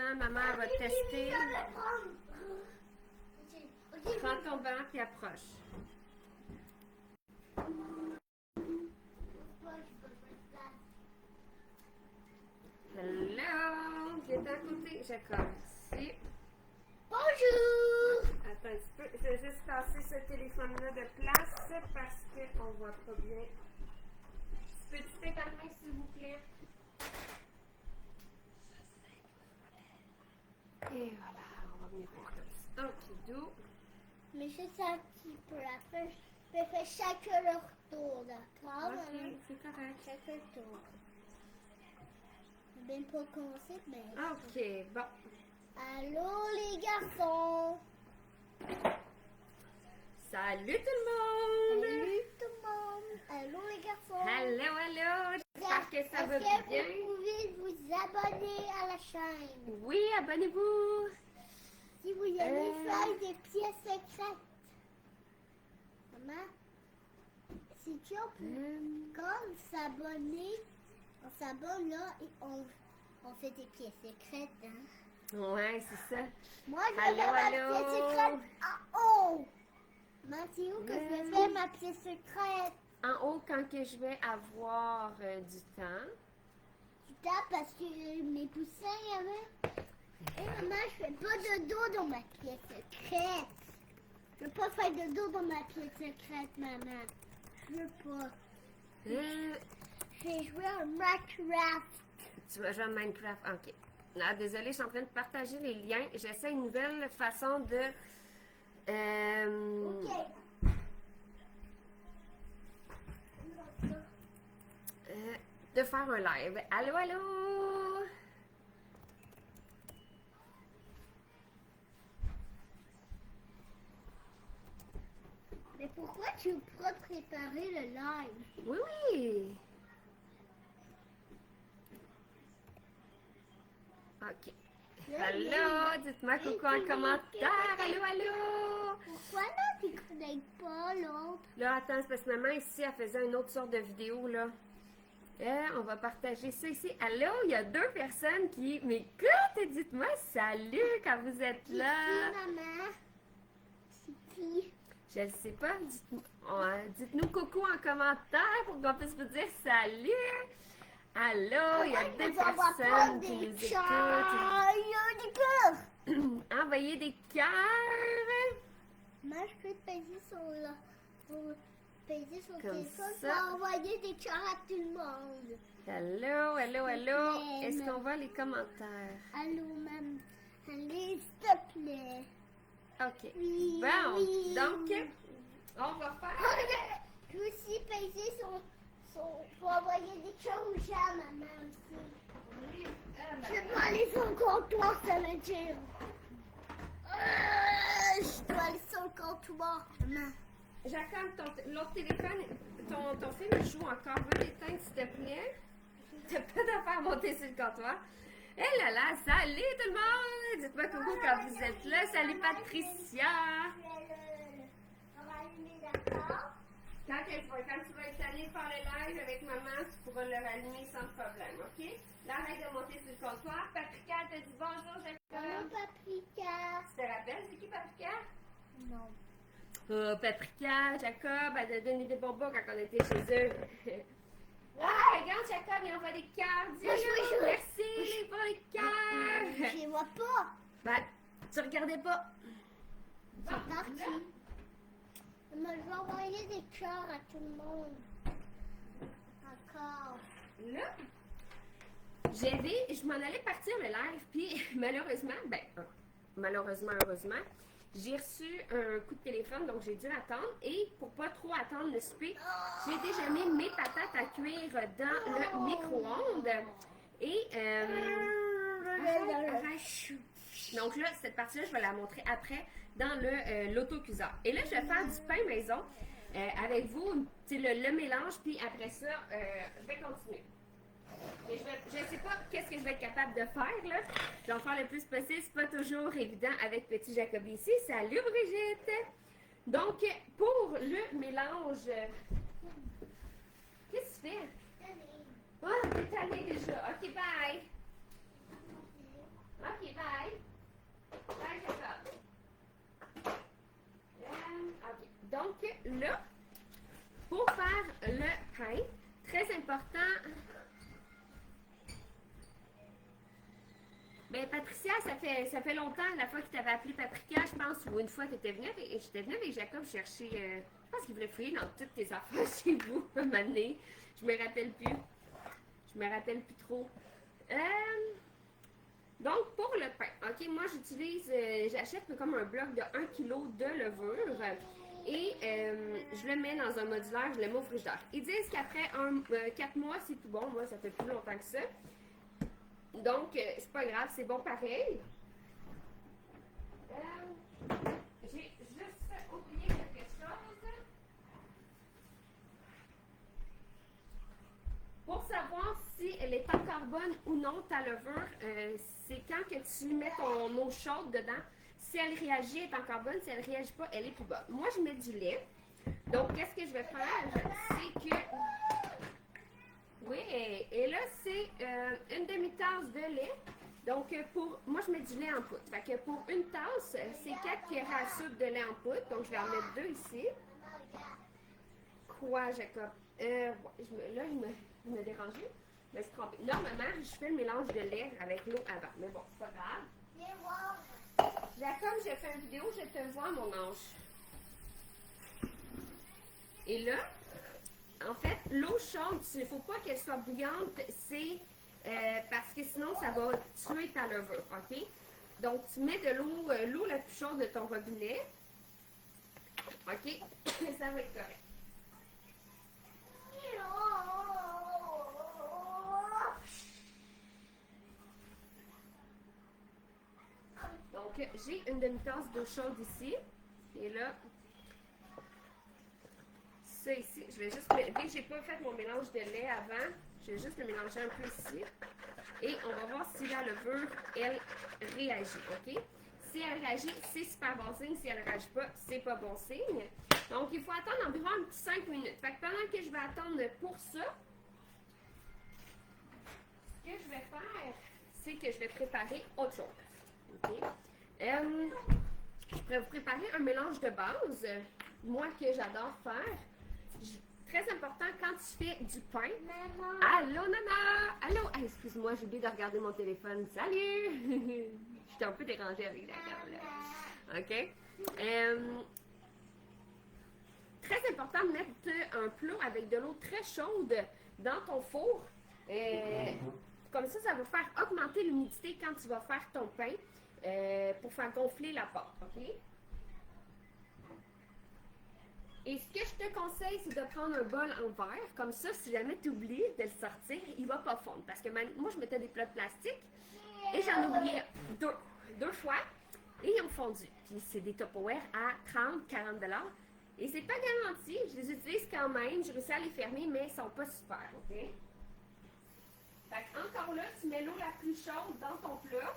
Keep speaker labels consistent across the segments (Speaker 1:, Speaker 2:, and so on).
Speaker 1: maintenant, maman va tester. Prends ton banc et approche. Hello! Viens à côté, Jacob. Ici.
Speaker 2: Bonjour!
Speaker 1: Attends un petit peu. Je vais juste passer ce téléphone-là de place parce qu'on voit pas bien. Peux-tu t'épargner, s'il vous plaît? Et voilà, on va venir voir comme ça. Ok, doux.
Speaker 2: Mais je sais un petit peu après. Je fais chacun leur tour, d'accord?
Speaker 1: Ok, c'est correct.
Speaker 2: Chacun tour. Je vais même pas commencer, mais.
Speaker 1: Ok, bon.
Speaker 2: Allô les garçons!
Speaker 1: Salut tout le monde!
Speaker 2: Salut tout le monde! Allô les garçons!
Speaker 1: Hello, hello! J'espère que ça va
Speaker 2: Est-ce que
Speaker 1: bien.
Speaker 2: vous pouvez vous abonner à la chaîne?
Speaker 1: Oui, abonnez-vous!
Speaker 2: Si vous aimez faire des pièces secrètes. Maman, si tu quand on s'abonne là et on fait des pièces secrètes. Hein?
Speaker 1: Ouais, c'est ça.
Speaker 2: Moi, je
Speaker 1: Allô,
Speaker 2: vais faire ma
Speaker 1: allô.
Speaker 2: pièce secrète en haut. Maman, c'est où que je vais faire ma pièce secrète?
Speaker 1: En haut, quand que je vais avoir du temps.
Speaker 2: Tu tapes parce que mes poussins, il y avait. Et maman, je fais pas de dos dans ma pièce secrète. Je veux pas faire de dos dans ma pièce secrète, maman. Je veux pas. Je vais jouer à Minecraft.
Speaker 1: Tu vas jouer à Minecraft. Ok. Ah, désolée, je suis en train de partager les liens. J'essaie une nouvelle façon de...
Speaker 2: Ok.
Speaker 1: de faire un live. Allô, allô?
Speaker 2: Mais pourquoi tu veux pas préparer le live?
Speaker 1: Oui, oui. Ok. Allô, dites-moi coucou en commentaire. Allô, allô?
Speaker 2: Pourquoi là tu connectes pas l'autre?
Speaker 1: Là, attends, c'est parce que maman ici, elle faisait une autre sorte de vidéo, là. On va partager ça ici. Allô, il y a 2 personnes qui m'écoutent. Dites-moi salut quand vous êtes
Speaker 2: C'est
Speaker 1: là.
Speaker 2: qui, maman? C'est qui?
Speaker 1: Je ne sais pas. Dites-nous coucou en commentaire pour qu'on puisse vous dire salut. Allô, il y a 2 personnes qui nous écoutent.
Speaker 2: Il y a des cœurs!
Speaker 1: Envoyez des cœurs.
Speaker 2: Moi, je peux peser sur le
Speaker 1: Comme
Speaker 2: téléphone
Speaker 1: ça.
Speaker 2: pour envoyer des cœurs à tout le monde.
Speaker 1: Allô, allô, allô.
Speaker 2: plaît,
Speaker 1: Est-ce qu'on
Speaker 2: maman.
Speaker 1: voit les commentaires?
Speaker 2: Allô, maman. Allez, s'il te plaît.
Speaker 1: OK.
Speaker 2: Oui,
Speaker 1: Bon,
Speaker 2: oui.
Speaker 1: donc, on va faire...
Speaker 2: Je vais aussi peser pour envoyer des cœurs aux gens, maman aussi. Je vais pas aller sur le comptoir, ça veut dire. Je dois aller sur le comptoir, maman.
Speaker 1: Jacob, l'autre téléphone, ton film joue encore. Veux l'éteindre, s'il te plaît? T'as pas d'affaire à monter sur le comptoir. Eh là là, salut tout le monde! Dites-moi coucou quand vous êtes là. Salut Patricia!
Speaker 2: On va allumer d'accord.
Speaker 1: Quand tu vas être allé faire le live avec maman, tu pourras le rallumer sans problème, OK? Là, arrête de monter sur le comptoir. Paprika, te dit bonjour,
Speaker 2: Allô,
Speaker 1: Jacob.
Speaker 2: Paprika.
Speaker 1: Tu te rappelles, c'est qui Paprika?
Speaker 2: Non.
Speaker 1: Oh, Paprika, Jacob, elle a donné des bonbons quand on était chez eux. Ah, regarde, Jacob, il envoie des cœurs. Dis
Speaker 2: Oui.
Speaker 1: merci pour les cœurs.
Speaker 2: Je les vois pas.
Speaker 1: Ben, tu regardais pas.
Speaker 2: C'est parti. Moi, je vais envoyer des cœurs à tout le monde. Encore.
Speaker 1: Là, je m'en allais partir le live, puis malheureusement, heureusement, j'ai reçu un coup de téléphone, donc j'ai dû attendre. Et pour pas trop attendre le souper, j'ai déjà mis mes patates à cuire dans le micro-ondes. Et, arrête. Donc là, cette partie-là, je vais la montrer après dans l'autocuiseur. Et là, je vais faire du pain maison avec vous, le mélange, puis après ça, je vais continuer. Et je ne sais pas qu'est-ce que je vais être capable de faire, là. Je vais en faire le plus possible. C'est pas toujours évident avec petit Jacobi ici. Salut Brigitte! Donc, pour le mélange... Qu'est-ce que tu fais? Ah, t'es tannée déjà. OK, bye! OK, bye! Ben, Patricia, ça fait longtemps, la fois que tu avais appelé Paprika, je pense, ou une fois que tu étais venue, j'étais venue avec Jacob chercher, je pense qu'il voulait fouiller dans toutes tes affaires chez vous, un moment donné. Je me rappelle plus. Je me rappelle plus trop. Donc, pour le pain, ok, moi j'utilise, j'achète comme un bloc de 1 kg de levure et je le mets dans un modulaire, je le mets au frigidaire. Ils disent qu'après 4 mois, c'est tout bon. Moi, ça fait plus longtemps que ça. Donc, c'est pas grave, c'est bon pareil. J'ai juste oublié quelque chose. Pour savoir si elle est en carbone ou non, ta levure, c'est quand que tu mets ton eau chaude dedans. Si elle réagit, elle est en carbone. Si elle ne réagit pas, elle est plus bonne. Moi, je mets du lait. Donc, qu'est-ce que je vais faire? C'est que... Oui, et là, c'est une demi-tasse de lait. Donc, moi, je mets du lait en poudre. Fait que pour une tasse, c'est 4 cuillères à soupe de lait en poudre. Donc, je vais en mettre 2 ici. Quoi, Jacob? Ouais, là, je me dérangeais. Je me suis trompée. Normalement, je fais le mélange de lait avec l'eau avant. Mais bon, c'est pas grave. Jacob, j'ai fait une vidéo, je te vois, mon ange. Et là, en fait, l'eau chaude, il ne faut pas qu'elle soit bouillante, c'est parce que sinon, ça va tuer ta levure, OK? Donc, tu mets de l'eau la plus chaude de ton robinet. OK? Ça va être correct. Donc, j'ai une demi-tasse d'eau chaude ici. Et là, ça ici, je vais juste... Dès que j'ai pas fait mon mélange de lait avant, je vais juste le mélanger un peu ici. Et on va voir si la levure, elle, réagit, OK? Si elle réagit, c'est super bon signe. Si elle ne réagit pas, c'est pas bon signe. Donc, il faut attendre environ un petit 5 minutes. Fait que pendant que je vais attendre pour ça, ce que je vais faire, c'est que je vais préparer autre chose. OK? Je pourrais vous préparer un mélange de base, moi que j'adore faire. Très important, quand tu fais du pain. Maman. Allô, Nana! Allô! Ah, excuse-moi, j'ai oublié de regarder mon téléphone. Salut! J'étais un peu dérangée avec la caméra. OK? Très important de mettre un plat avec de l'eau très chaude dans ton four. Comme ça va faire augmenter l'humidité quand tu vas faire ton pain pour faire gonfler la pâte. OK? Et ce que je te conseille, c'est de prendre un bol en verre. Comme ça, si jamais tu oublies de le sortir, il ne va pas fondre. Parce que moi, je mettais des plats de plastique et j'en oubliais deux fois et ils ont fondu. Puis c'est des Tupperware à 30-40 $. Et c'est pas garanti. Je les utilise quand même. Je réussis à les fermer, mais ils sont pas super. OK? Fait encore là, tu mets l'eau la plus chaude dans ton plat.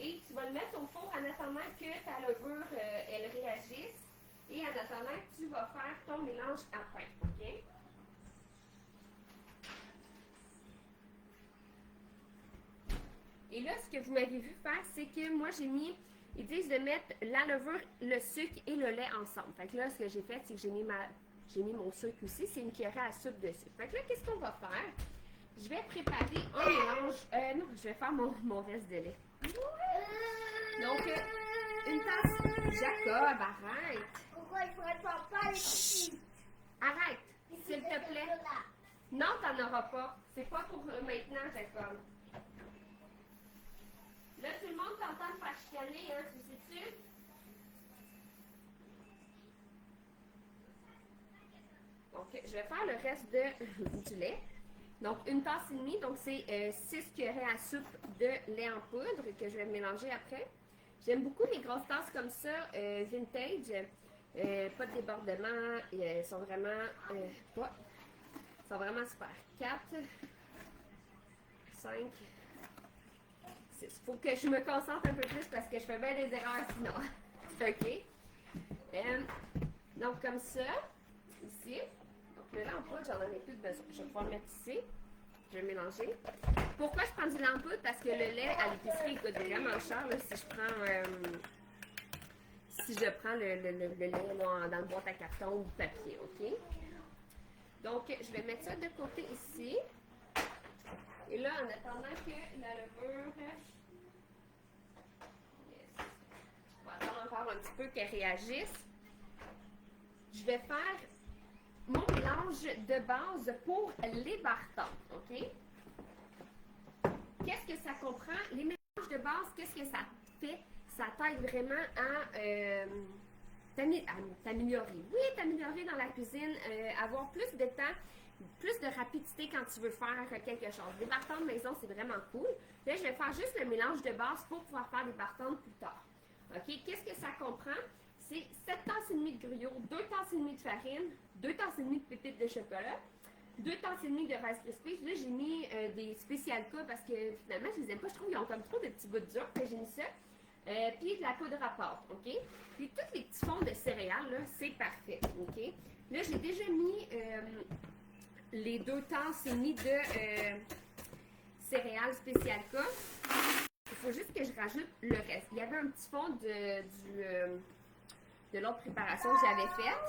Speaker 1: Et tu vas le mettre au four en attendant que ta levure elle réagisse. Et en attendant que tu vas faire ton mélange à pain. OK? Et là, ce que vous m'avez vu faire, c'est que moi, j'ai mis, ils disent de mettre la levure, le sucre et le lait ensemble. Fait que là, ce que j'ai fait, c'est que j'ai mis mon sucre aussi. C'est une cuillère à soupe de sucre. Fait que là, qu'est-ce qu'on va faire? Je vais préparer un mélange. Non, je vais faire mon reste de lait. Donc, une tasse. Jacob, arrête.
Speaker 2: Pourquoi il ne prépare pas les petits?
Speaker 1: Arrête, s'il te plaît. Non, t'en auras pas. C'est pas pour maintenant, Jacob. Là, tout le monde t'entend me faire chicaner, hein, tu sais-tu? Donc, je vais faire le reste du lait. Donc, une tasse et demie, donc c'est 6 cuillerées à soupe de lait en poudre que je vais mélanger après. J'aime beaucoup les grosses tasses comme ça, vintage. Pas de débordement, ils sont vraiment, super. 4, 5, 6. Il faut que je me concentre un peu plus parce que je fais bien des erreurs sinon. OK? Donc, comme ça, ici. Donc, le lait en poudre, j'en ai plus besoin. Je vais pouvoir le mettre ici. Je vais mélanger. Pourquoi je prends du lait en poudre? Parce que le lait à l'épicerie coûte vraiment cher là, si je prends le lait là, dans le boîte à carton ou papier, OK? Donc, je vais mettre ça de côté ici. Et là, en attendant que la levure... Yes. On va attendre encore un petit peu qu'elle réagisse. Je vais faire mon mélange de base pour les bartons, OK? Qu'est-ce que ça comprend? Les mélanges de base, qu'est-ce que ça fait? Ça t'aide vraiment à t'améliorer. Oui, t'améliorer dans la cuisine, avoir plus de temps, plus de rapidité quand tu veux faire quelque chose. Les bartons de maison, c'est vraiment cool. Là, je vais faire juste le mélange de base pour pouvoir faire des bartons plus tard. OK? Qu'est-ce que ça comprend? C'est 7 tasses et demie de gruau, 2 tasses et demie de farine, 2 tasses et demie de pépites de chocolat, 2 tasses et demie de Rice Krispies. Là, j'ai mis des Special K parce que finalement, je les aime pas. Je trouve qu'ils ont comme trop de petits bouts durs. J'ai mis ça. Puis de la poudre à pâte, OK? Puis tous les petits fonds de céréales, là, c'est parfait, OK? Là, j'ai déjà mis les 2 tasses et demie de céréales Special K. Il faut juste que je rajoute le reste. Il y avait un petit fond de l'autre préparation que j'avais faite.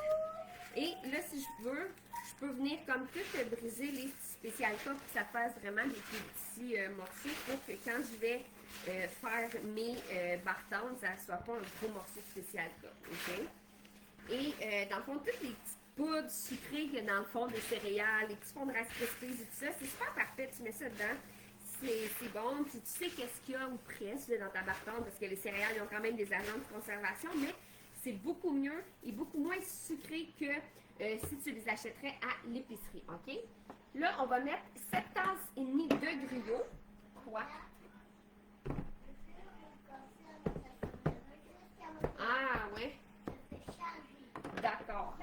Speaker 1: Et là, si je peux venir comme tout briser les petits Special K pour que ça fasse vraiment des petits morceaux pour que quand je vais faire mes bartons, ça ne soit pas un gros morceau Special K. OK? Et dans le fond, toutes les petites poudres sucrées qu'il y a dans le fond des céréales, les petits fonds de Rice Krispies et tout ça, c'est super parfait. Tu mets ça dedans. C'est bon, puis tu sais qu'est-ce qu'il y a ou presque dans ta bartonne, parce que les céréales ils ont quand même des agents de conservation, mais c'est beaucoup mieux et beaucoup moins sucré que si tu les achèterais à l'épicerie, OK? Là, on va mettre 7 tasses et demie de gruau. Quoi? Ah, ouais. D'accord.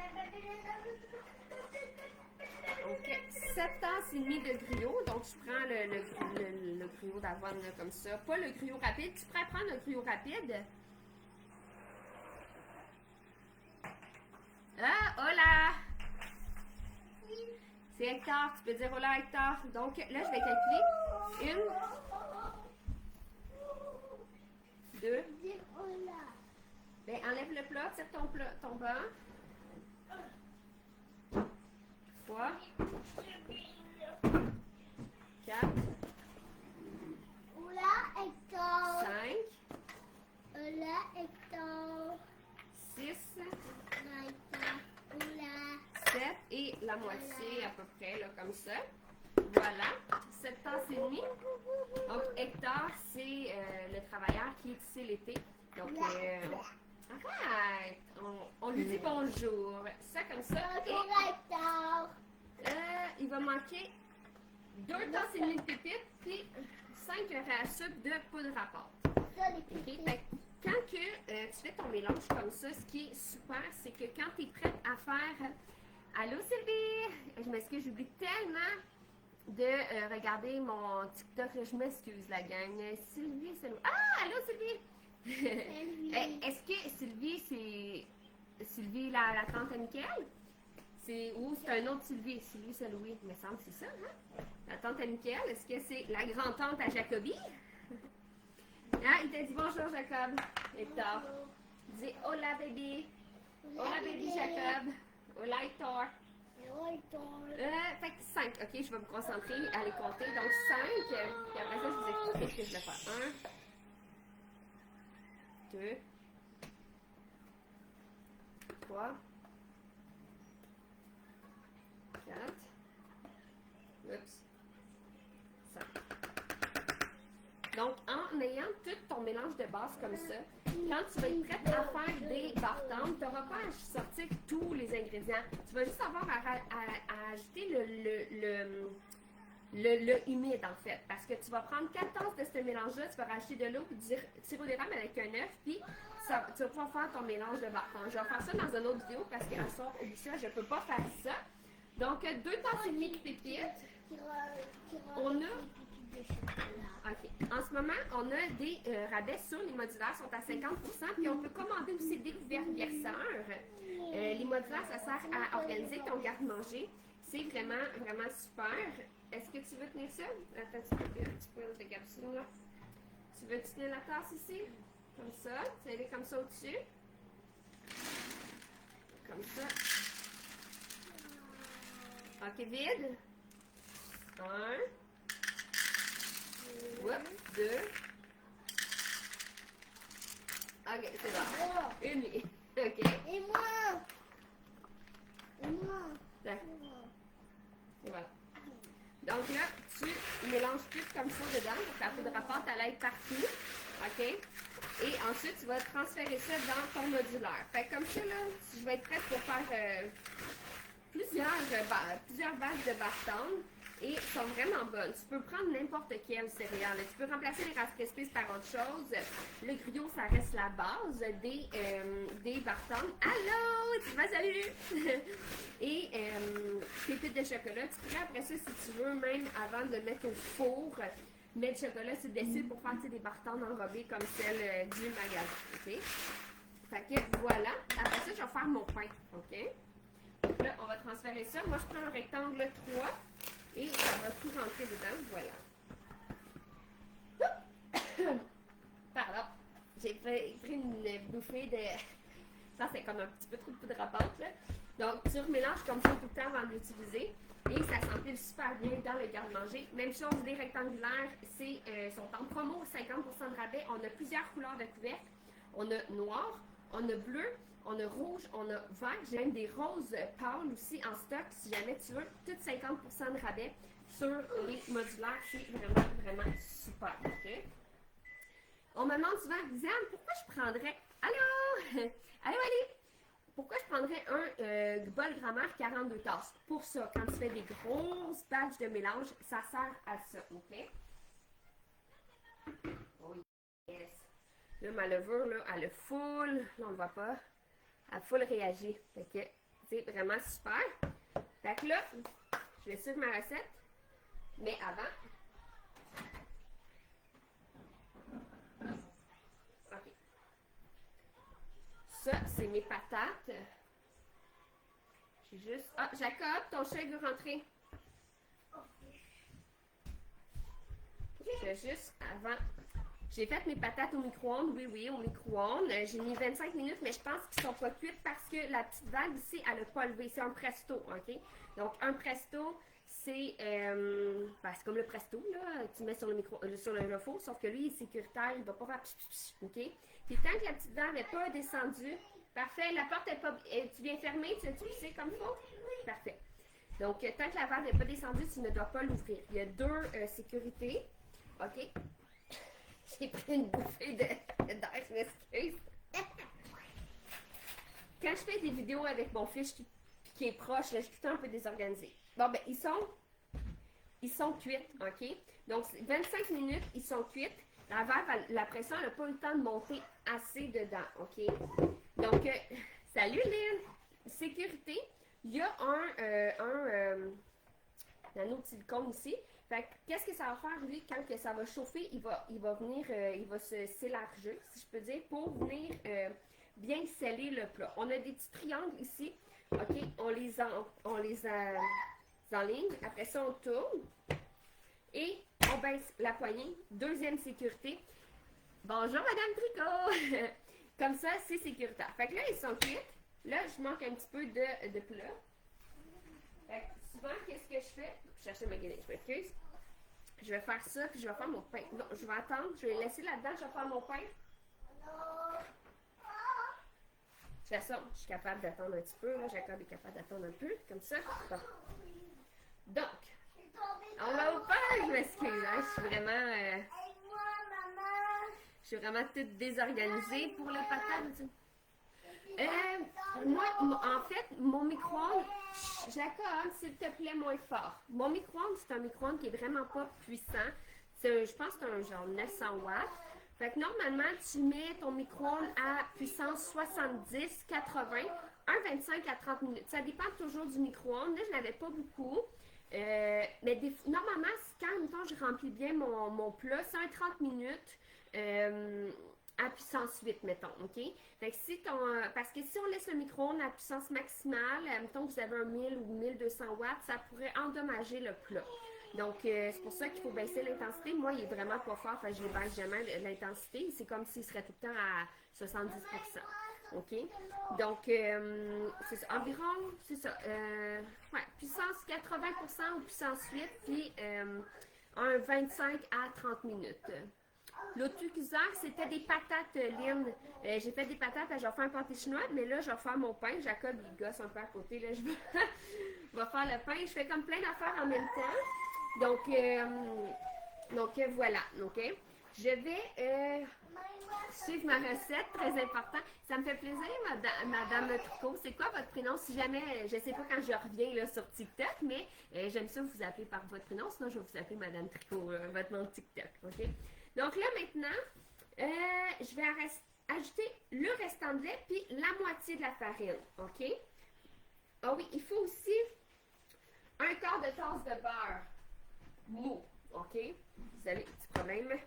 Speaker 1: OK. 7 tasses et demie de gruau. Donc, je prends le gruau d'avoine là, comme ça. Pas le gruau rapide. Tu pourrais prendre le gruau rapide? Ah, hola! C'est Hector. Tu peux dire hola, Hector. Donc, là, je vais calculer. 1, 2. Ben, enlève le plat, tire ton banc. 3, 4,
Speaker 2: Hola, Hector.
Speaker 1: 5,
Speaker 2: Hola, Hector.
Speaker 1: 6,
Speaker 2: Hola.
Speaker 1: 7 et la moitié à peu près, là, comme ça. Voilà, 7 tasses et demie. Donc, Hector, c'est le travailleur qui est ici l'été. Donc, arrête! On lui dit bonjour. Ça comme ça.
Speaker 2: Bonjour, Hector.
Speaker 1: Il va manquer 2 tasses et demie de pépites, puis 5 carrés à sucre de poudre à pâte.
Speaker 2: Ça, les
Speaker 1: OK?
Speaker 2: petites.
Speaker 1: Fait que quand que, tu fais ton mélange comme ça, ce qui est super, c'est que quand tu es prête à faire... Allô Sylvie! Je m'excuse, j'oublie tellement de regarder mon TikTok. Je m'excuse la gang. Sylvie, c'est... Ah! Allô Sylvie! Est-ce que Sylvie, c'est... Sylvie, la tante à Mickaël? Ou c'est un autre Sylvie? Sylvie, c'est Louis. Il me semble que c'est ça, hein? La tante à Mickaël, est-ce que c'est la grand-tante à Jacobi? Ah, il t'a dit bonjour, Jacob. Hector. Dis hola, baby. Hola, baby, Jacob. Hola, Hector. Fait que 5. OK, je vais me concentrer à les compter. Donc, 5. Puis après ça, je vous explique ce que je vais faire. 1, 2, 3, 4. Oups. 5. Donc, en ayant tout ton mélange de base comme ça, quand tu vas être prête à faire des bartons, tu n'auras pas à sortir tous les ingrédients. Tu vas juste avoir à ajouter le humide, en fait. Parce que tu vas prendre 4 tasses de ce mélange-là, tu vas rajouter de l'eau, puis du sirop d'érable avec un œuf, puis tu vas pouvoir faire ton mélange de bartons. Je vais faire ça dans une autre vidéo parce qu'à soir, au ça, je ne peux pas faire ça. Donc, 2 tasses et demie de pépites. On a... OK. En ce moment, on a des rabais sur les modulaires, sont à 50%, puis on peut commander aussi des couverts verseurs. Les modulaires, ça sert à organiser ton garde-manger. C'est vraiment, vraiment super. Est-ce que tu veux tenir ça? Attends, tu peux de capsule là. Tu veux tenir la tasse ici? Comme ça. Tu vas aller comme ça au-dessus. Comme ça. OK, vide. 1, Oups, 2. Ok, c'est bon. Une nuit. Ok.
Speaker 2: Et moi. Et moi.
Speaker 1: Là. Et voilà. Donc là, tu mélanges tout comme ça dedans. Donc la poudre à pâte, elle aide partout. OK? Et ensuite, tu vas transférer ça dans ton modulaire. Fait que comme ça, là, je vais être prête pour faire plusieurs vagues de Bartone. Et elles sont vraiment bonnes. Tu peux prendre n'importe quelle céréale. Tu peux remplacer les Rice Krispies par autre chose. Le gruyot, ça reste la base des Bartone. Allô! Tu vas, salut! Et pépites de chocolat. Tu pourrais après ça, si tu veux, même avant de mettre au four, mettre du chocolat sur le dessus pour faire des Bartone enrobées comme celle du magasin. OK? Fait que voilà. Après ça, je vais faire mon pain. OK? Donc là, on va transférer ça. Moi, je prends un rectangle 3. Et ça va tout rentrer dedans, voilà. Pardon, j'ai pris une bouffée de... Ça, c'est comme un petit peu trop de poudre à pâte, là. Donc, tu remélanges comme ça tout le temps avant de l'utiliser. Et ça s'empile super bien dans le garde-manger. Même chose, les rectangulaires, sont en promo, 50% de rabais. On a plusieurs couleurs de couvercle. On a noir, on a bleu, on a rouge, on a vert. J'ai même des roses pâles aussi en stock si jamais tu veux. Tout 50% de rabais sur les modulaires. C'est vraiment, vraiment super. OK? On me demande souvent, Diane, pourquoi je prendrais... Allô? Allô, allez? Pourquoi je prendrais un bol grand-mère 42 tasses? Pour ça, quand tu fais des grosses batches de mélange, ça sert à ça. OK? Oh yes! Là, ma levure, là, elle a full, là, on ne le voit pas, elle a full réagi. Fait que, c'est vraiment super. Fait que là, je vais suivre ma recette, mais avant, ok. Ça, c'est mes patates. J'ai juste, ah, Jacob, ton chat veut rentrer. Je vais juste, avant... J'ai fait mes patates au micro-ondes, oui, au micro-ondes. J'ai mis 25 minutes, mais je pense qu'ils ne sont pas cuites parce que la petite vague ici, elle n'a pas levé. C'est un presto, OK? Donc, un presto, c'est comme le presto, là, tu mets sur le four, sauf que lui, il est sécuritaire, il ne va pas faire pch, OK? Puis tant que la petite vague n'est pas descendue, parfait, la porte n'est pas... tu viens fermer, tu sais comme il faut? Parfait. Donc, tant que la vague n'est pas descendue, tu ne dois pas l'ouvrir. Il y a deux sécurités, OK? J'ai pris une bouffée d'air, je m'excuse. Quand je fais des vidéos avec mon fils qui est proche, là, je suis tout le temps un peu désorganisée. Bon, ben, ils sont cuites, OK? Donc, 25 minutes, ils sont cuites. La pression n'a pas eu le temps de monter assez dedans, OK? Donc, salut Lynn! Sécurité, il y a un anneau de silicone ici. Fait que, qu'est-ce que ça va faire, lui, quand que ça va chauffer, il va venir, il va s'élargir, si je peux dire, pour venir bien sceller le plat. On a des petits triangles ici, OK? On les enligne. Après ça, on tourne. Et on baisse la poignée. Deuxième sécurité. Bonjour, Madame Tricot! Comme ça, c'est sécuritaire. Fait que là, ils sont cuits. Là, je manque un petit peu de plat. Fait que souvent, qu'est-ce que je fais? Je cherche ma guenille, je m'excuse. Je vais faire ça, puis je vais faire mon pain. Non, je vais attendre, je vais laisser là-dedans, je vais faire mon pain. De toute façon, je suis capable d'attendre un petit peu. Là, Jacob est capable d'attendre un peu, comme ça. Bon. Donc, on va au pain, je m'excuse. Hein, je suis vraiment toute désorganisée pour les patates. Moi, en fait, mon micro-ondes, Jacob, s'il te plaît, moins fort. Mon micro-ondes, c'est un micro-ondes qui est vraiment pas puissant. Je pense que c'est un genre 900 watts. Fait que normalement, tu mets ton micro-ondes à puissance 70, 80, 25 à 30 minutes. Ça dépend toujours du micro-ondes. Là, je n'avais pas beaucoup. Mais normalement, quand mettons, je remplis bien mon plat, c'est un 30 minutes. À puissance 8, mettons, OK? Fait que parce que si on laisse le micro-ondes à puissance maximale, mettons que vous avez un 1000 ou 1200 watts, ça pourrait endommager le plat. Donc, c'est pour ça qu'il faut baisser l'intensité. Moi, il est vraiment pas fort, fait que je ne baisse jamais l'intensité. C'est comme s'il serait tout le temps à 70%. OK? Donc, c'est ça. Environ, c'est ça. Ouais, puissance 80% ou puissance 8, puis un 25 à 30 minutes. L'autocuiseur, c'était des patates Lynn. J'ai fait des patates, je vais faire un pâté chinois, mais là, je vais faire mon pain. Jacob, il gosse un peu à côté. Là, je vais faire le pain. Je fais comme plein d'affaires en même temps. Donc voilà. OK? Je vais suivre ma recette, très important. Ça me fait plaisir, Madame Tricot. C'est quoi votre prénom? Si jamais, je ne sais pas quand je reviens là, sur TikTok, mais j'aime ça vous appeler par votre prénom. Sinon, je vais vous appeler Madame Tricot, votre nom de TikTok. OK? Donc là, maintenant, je vais ajouter le restant de lait puis la moitié de la farine. OK? Ah oui, il faut aussi un quart de tasse de beurre mou. OK? Vous avez un petit problème.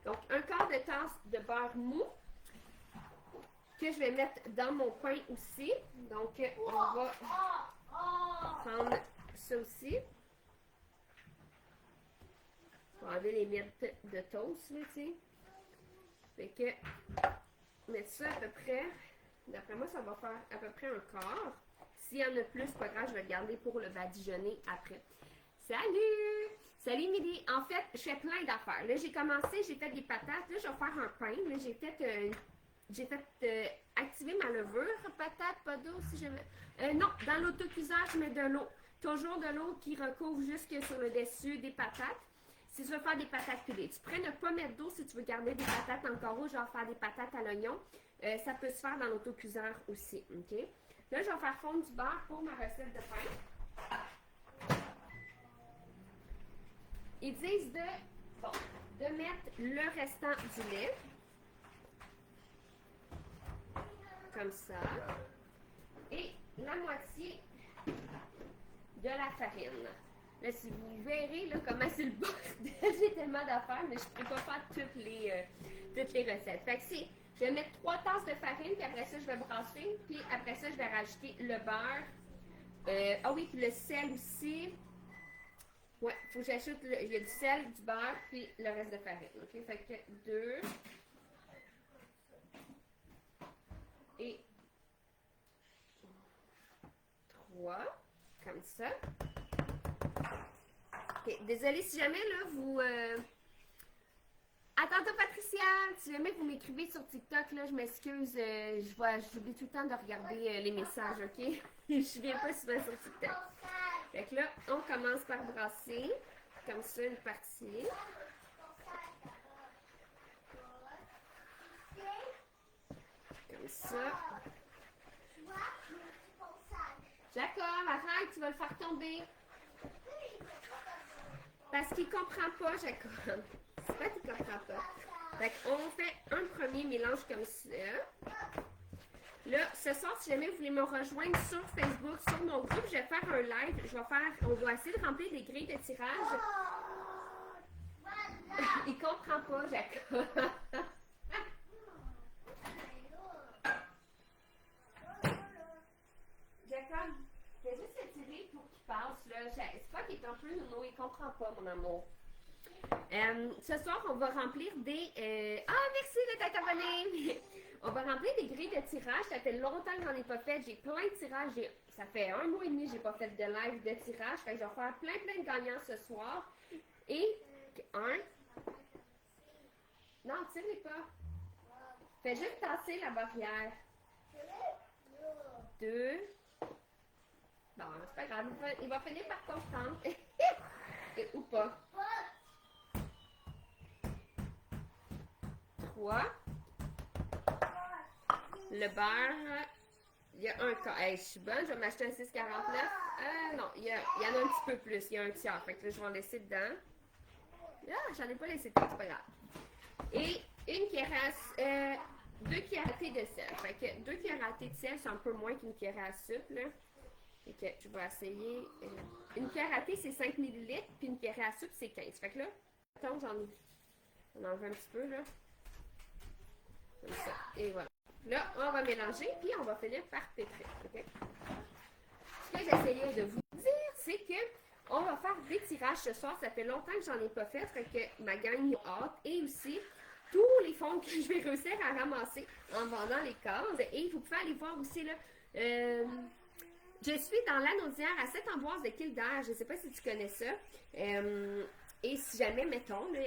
Speaker 1: Donc, un quart de tasse de beurre mou que je vais mettre dans mon pain aussi. Donc, on va prendre ça aussi. On va enlever les miettes de toast, là, tu sais. Fait que, mettre ça à peu près, d'après moi, ça va faire à peu près un quart. S'il y en a plus, c'est pas grave, je vais le garder pour le badigeonner après. Salut! Salut Midi! En fait, je fais plein d'affaires. Là, j'ai commencé, j'ai fait des patates. Là, je vais faire un pain. Là, j'ai fait activer ma levure. Patate, pas d'eau, si je veux. Non, dans l'autocuiseur, je mets de l'eau. Toujours de l'eau qui recouvre jusque sur le dessus des patates. Si tu veux faire des patates pilées, tu pourrais ne pas mettre d'eau si tu veux garder des patates encore rouges, genre faire des patates à l'oignon. Ça peut se faire dans l'autocuiseur aussi, OK? Là, je vais faire fondre du beurre pour ma recette de pain. Ils disent de mettre le restant du lait. Comme ça. Et la moitié de la farine. Là, si vous verrez là, comment c'est le bordel, j'ai tellement d'affaires, mais je ne peux pas faire toutes les recettes. Fait que je vais mettre 3 tasses de farine, puis après ça, je vais brasser, puis après ça, je vais rajouter le beurre. Ah oui, puis le sel aussi. Ouais, il faut que j'ajoute, il y a du sel, du beurre, puis le reste de farine. OK? Fait que 2 et 3, comme ça. OK, désolée si jamais, là, vous... À tantôt, Patricia! Si jamais vous m'écrivez sur TikTok, là, je m'excuse, j'oublie tout le temps de regarder les messages, OK? Je ne viens pas souvent sur TikTok. Fait que là, on commence par brasser, comme ça, une partie. Comme ça. Jacob, arrête, tu vas le faire tomber. Parce qu'il comprend pas, Jacob. C'est pas qu'il comprend pas. Fait qu'on fait un premier mélange comme ça. Là, ce soir, si jamais vous voulez me rejoindre sur Facebook, sur mon groupe, je vais faire un live. On va essayer de remplir des grilles de tirage. Il comprend pas, Jacob. Jacob, fais juste étirer pour qu'il passe. C'est pas qu'il est un peu nounou, il comprend pas, mon amour. Ce soir, on va remplir des... merci de t'être abonné! On va remplir des grilles de tirage. Ça fait longtemps que j'en ai pas fait. J'ai plein de tirages. Ça fait 1 mois et demi que j'ai pas fait de live de tirage. Fait que je vais faire plein de gagnants ce soir. Et 1. Non, tire-les pas. Fais juste tasser la barrière. 2. Bon, c'est pas grave. Il va finir par comprendre. Ou pas. 3. Le beurre, il y a un quart. Hey, je suis bonne, je vais m'acheter un 6,49. Non, il y en a un petit peu plus. Il y a un tiers. Fait que là, je vais en laisser dedans. Ah, j'en ai pas laissé tout, c'est pas grave. Et une cuillère 2 cuillères à thé de sel. Fait que 2 cuillères à thé de sel, c'est un peu moins qu'une cuillère à soupe, là. Fait que je vais essayer. Une cuillère à thé, c'est 5 ml, puis une cuillère à soupe, c'est 15. Fait que là, attends, j'en enlève un petit peu, là. Comme ça. Et voilà. Là, on va mélanger, puis on va finir par pétrir. Okay? Ce que j'essayais de vous dire, c'est que on va faire des tirages ce soir. Ça fait longtemps que j'en ai pas fait, fait que ma gang a hâte. Et aussi, tous les fonds que je vais réussir à ramasser en vendant les cases. Et vous pouvez aller voir aussi, là, je suis dans l'Anaudière à Saint-Ambroise de Kildare. Je ne sais pas si tu connais ça. Et Et si jamais, mettons, là,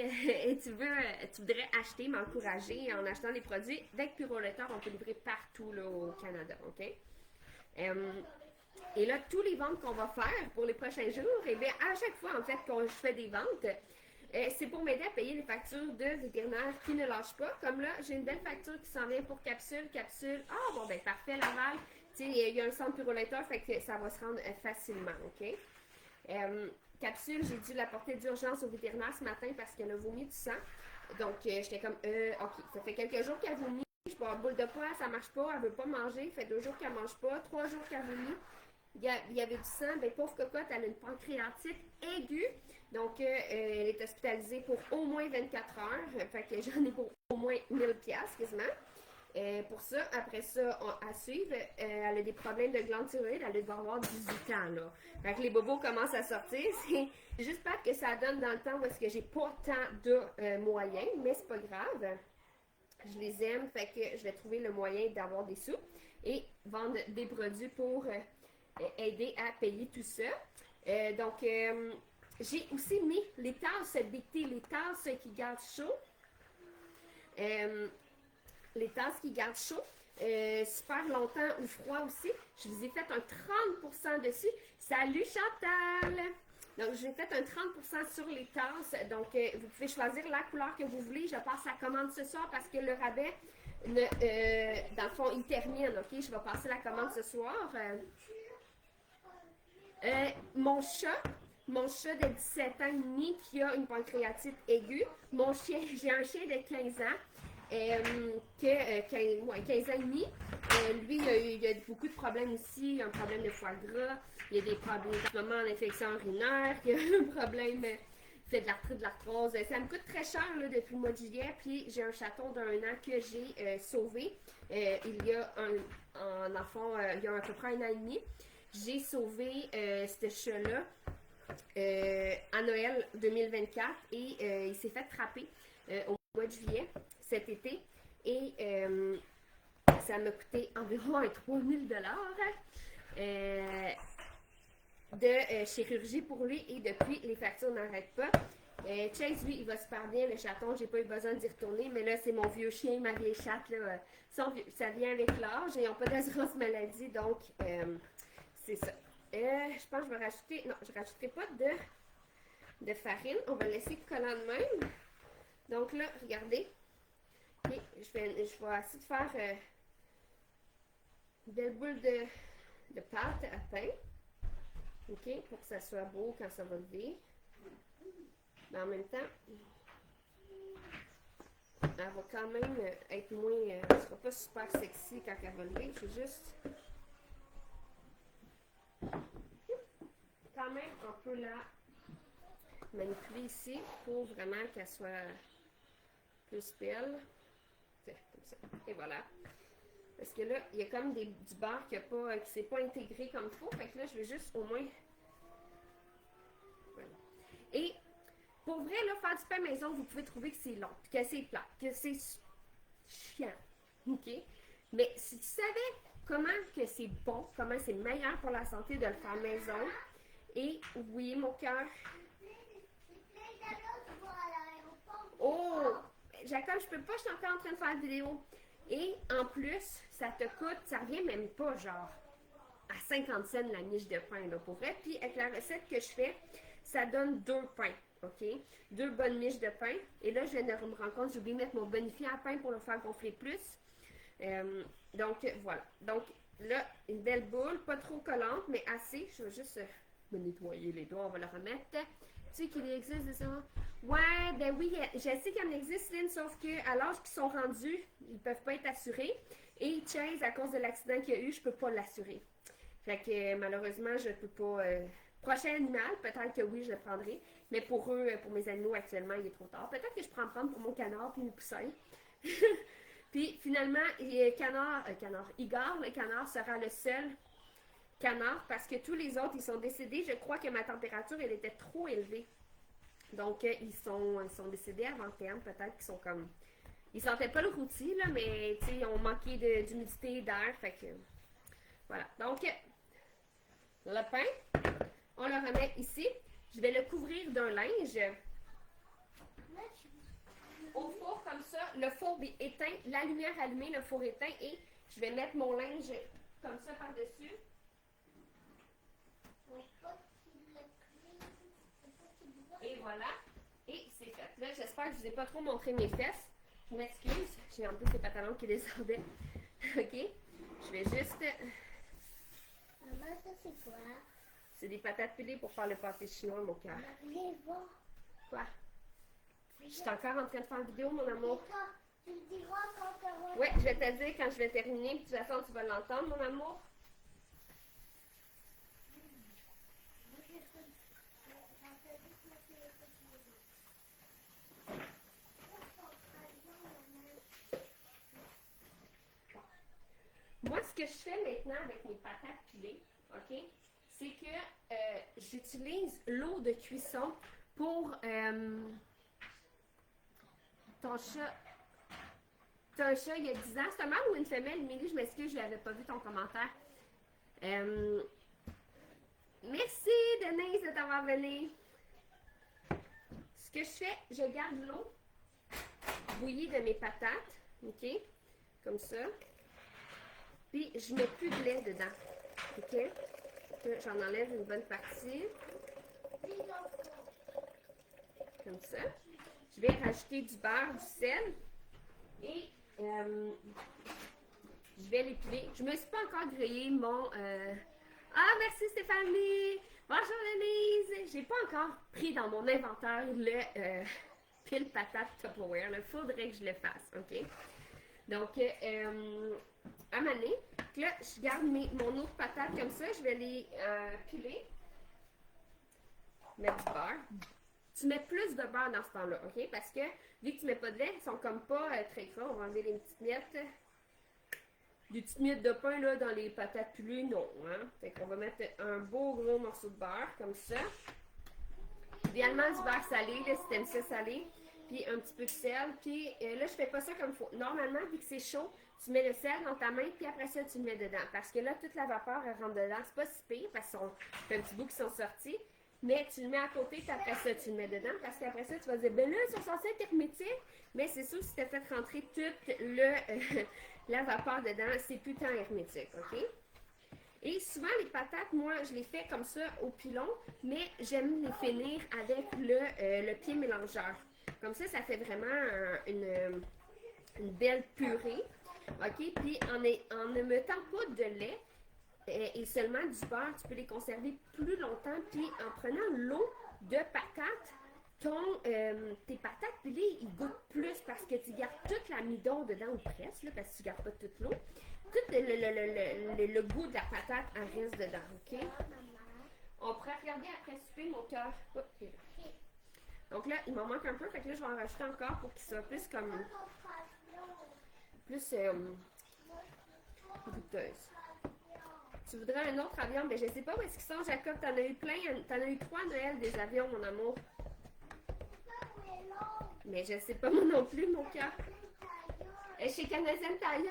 Speaker 1: tu voudrais acheter, m'encourager en achetant des produits, avec Puroletter, on peut livrer partout là, au Canada, OK? Et là, tous les ventes qu'on va faire pour les prochains jours, et bien, à chaque fois, en fait, je fais des ventes, c'est pour m'aider à payer les factures de vétérinaires qui ne lâchent pas. Comme là, j'ai une belle facture qui s'en vient pour capsule. Ah, bon, ben parfait, Laval. Tu sais, il y a un centre Puroletter, fait que ça va se rendre facilement, OK? Capsule, j'ai dû la porter d'urgence au vétérinaire ce matin parce qu'elle a vomi du sang. Donc, j'étais comme, OK, ça fait quelques jours qu'elle vomit. Je bois une boule de poids, ça marche pas, elle veut pas manger. Ça fait 2 jours qu'elle mange pas, 3 jours qu'elle vomit. Il y avait du sang. Ben, pauvre cocotte, elle a une pancréatite aiguë. Donc, elle est hospitalisée pour au moins 24 heures. Fait que j'en ai pour au moins 1000 piastres quasiment. Pour ça, après ça, à suivre, elle a des problèmes de glande thyroïde, elle doit avoir 18 ans, là. Fait que les bobos commencent à sortir. C'est juste pas que ça donne dans le temps où est-ce que j'ai pas tant de moyens, mais c'est pas grave. Je les aime, fait que je vais trouver le moyen d'avoir des sous et vendre des produits pour aider à payer tout ça. Donc, j'ai aussi mis les tasses d'été, les tasses qui gardent chaud. Les tasses qui gardent chaud super longtemps ou froid aussi. Je vous ai fait un 30% dessus. Salut Chantal! Donc, j'ai fait un 30% sur les tasses. Donc, vous pouvez choisir la couleur que vous voulez. Je passe la commande ce soir parce que le rabais, dans le fond, il termine. OK? Je vais passer la commande ce soir. Mon chat de 17 ans et demi qui a une pancréatite aiguë. J'ai un chien de 15 ans. 15 ans et demi. Lui, il a beaucoup de problèmes aussi. Il a un problème de foie gras. Il a des problèmes en ce moment d'infection urinaire. Il a un problème, il fait de l'arthrite, de l'arthrose. Ça me coûte très cher là, depuis le mois de juillet. Puis j'ai un chaton d'1 an que j'ai sauvé. Il y a il y a à peu près 1 an et demi. J'ai sauvé ce chat-là à Noël 2024 et il s'est fait frapper au mois de juillet cet été et ça m'a coûté environ 3000 $. De chirurgie pour lui et depuis, les factures n'arrêtent pas. Chase, lui, il va super bien, le chaton, j'ai pas eu besoin d'y retourner, mais là, c'est mon vieux chien, ma vieille chatte, là, ça vient avec l'âge, ils n'ont pas d'assurance maladie, donc c'est ça. Je pense que je vais rajouter, non, je ne rajouterai pas de farine, on va laisser collant de même. Donc là, regardez, okay, je vais essayer de faire une belle boule de pâte à pain. OK, pour que ça soit beau quand ça va lever. Mais en même temps, elle va quand même être moins... elle ne sera pas super sexy quand elle va lever. Je vais juste... quand même un peu la manipuler ici pour vraiment qu'elle soit plus belle. Comme ça. Et voilà. Parce que là, il y a comme du beurre qui ne s'est pas intégré comme il faut. Fait que là, je vais juste au moins... Voilà. Et pour vrai, là, faire du pain maison, vous pouvez trouver que c'est long, que c'est plat, que c'est chiant. OK? Mais si tu savais comment que c'est bon, comment c'est meilleur pour la santé de le faire maison, et oui, mon cœur. Oh! Jacob, je peux pas, je suis encore en train de faire la vidéo. Et en plus, ça te coûte, ça revient même pas genre à 50 cents la miche de pain, là, pour vrai. Puis avec la recette que je fais, ça donne 2 pains, OK? 2 bonnes miches de pain. Et là, je viens de me rendre compte, j'ai oublié de mettre mon bonifiant à pain pour le faire gonfler plus. Donc, voilà. Donc, là, une belle boule, pas trop collante, mais assez. Je vais juste me nettoyer les doigts, on va le remettre. Tu sais qu'il existe des ça? Ouais, ben oui, je sais qu'il en existe, Lynn, sauf qu'à l'âge qu'ils sont rendus, ils ne peuvent pas être assurés. Et Chase, à cause de l'accident qu'il y a eu, je ne peux pas l'assurer. Fait que malheureusement, je ne peux pas. Prochain animal, peut-être que oui, je le prendrai. Mais pour eux, pour mes animaux actuellement, il est trop tard. Peut-être que je prends prendre pour mon canard puis mes poussins. Puis finalement, Igor, le canard, sera le seul canard parce que tous les autres, ils sont décédés. Je crois que ma température, elle était trop élevée. Donc, ils sont décédés avant terme. Peut-être qu'ils sont comme... Ils sentaient pas le rôti, là, mais ils ont manqué d'humidité, d'air. Fait que... Voilà. Donc, le pain, on le remet ici. Je vais le couvrir d'un linge
Speaker 2: Là,
Speaker 1: au four comme ça, le four est éteint, la lumière allumée, le four éteint et je vais mettre mon linge comme ça par-dessus. Et voilà. Et c'est fait. Là, j'espère que je vous ai pas trop montré mes fesses. Je m'excuse. J'ai en plus les pantalons qui descendaient. OK? Je vais juste...
Speaker 2: Maman, ça c'est quoi?
Speaker 1: C'est des patates pilées pour faire le pâté chinois, mon cœur.
Speaker 2: Viens voir.
Speaker 1: Quoi? Je suis encore en train de faire une vidéo, mon amour.
Speaker 2: Tu me diras quand tu auras...
Speaker 1: Ouais, je vais te dire quand je vais terminer. De toute façon, tu vas l'entendre, mon amour. Moi, ce que je fais maintenant avec mes patates pilées, OK, c'est que j'utilise l'eau de cuisson pour ton chat. T'as un chat il y a 10 ans. C'est un mâle ou une femelle, Émilie? Je m'excuse, je n'avais pas vu ton commentaire. Merci, Denise, de t'avoir venu. Ce que je fais, je garde l'eau bouillie de mes patates, OK, comme ça. Puis, je mets plus de lait dedans, OK? J'en enlève une bonne partie. Comme ça. Je vais rajouter du beurre, du sel. Et je vais les piler. Je me suis pas encore grillé mon... Ah, merci Stéphanie! Bonjour Denise! J'ai pas encore pris dans mon inventaire le pile patate Tupperware. Il faudrait que je le fasse, OK? Donc, à maner. Là, je garde mon eau de patate comme ça. Je vais les piler. Mettre du beurre. Tu mets plus de beurre dans ce temps-là, OK? Parce que, vu que tu mets pas de lait, ils sont comme pas très gras. On va enlever les petites miettes. Des petites miettes de pain, là, dans les patates pilées, non, hein? Fait qu'on va mettre un beau gros morceau de beurre, comme ça. Idéalement, du beurre salé, là, si t'aimes ça salé. Puis un petit peu de sel. Puis là, je fais pas ça comme il faut. Normalement, vu que c'est chaud, tu mets le sel dans ta main, puis après ça, tu le mets dedans. Parce que là, toute la vapeur, elle rentre dedans. C'est pas si pire, parce que c'est un petit bout qui sont sortis. Mais tu le mets à côté, puis après ça, tu le mets dedans. Parce qu'après ça, tu vas dire, ben là, ils sont censés être hermétiques. Mais c'est sûr, si tu as fait rentrer toute la vapeur dedans, c'est plus tant hermétique, OK? Et souvent, les patates, moi, je les fais comme ça au pilon, mais j'aime les finir avec le pied mélangeur. Comme ça fait vraiment une belle purée. OK? Puis, en ne mettant pas de lait et seulement du beurre, tu peux les conserver plus longtemps. Puis, en prenant l'eau de patate, tes patates pilées, ils goûtent plus parce que tu gardes toute l'amidon dedans ou presque, là, parce que tu ne gardes pas toute l'eau. Tout le goût de la patate en reste dedans, OK? On pourrait regarder après souper, mon cœur. Donc là, il m'en manque un peu, fait que là, je vais en rajouter encore pour qu'il soit plus comme... plus goûteuse. Tu voudrais un autre avion? Mais je sais pas où est-ce qu'ils sont, Jacob. T'en as eu plein. T'en as eu 3 Noël des avions, mon amour. Mais je sais pas moi non plus, mon cœur. Chez Canadian Tire?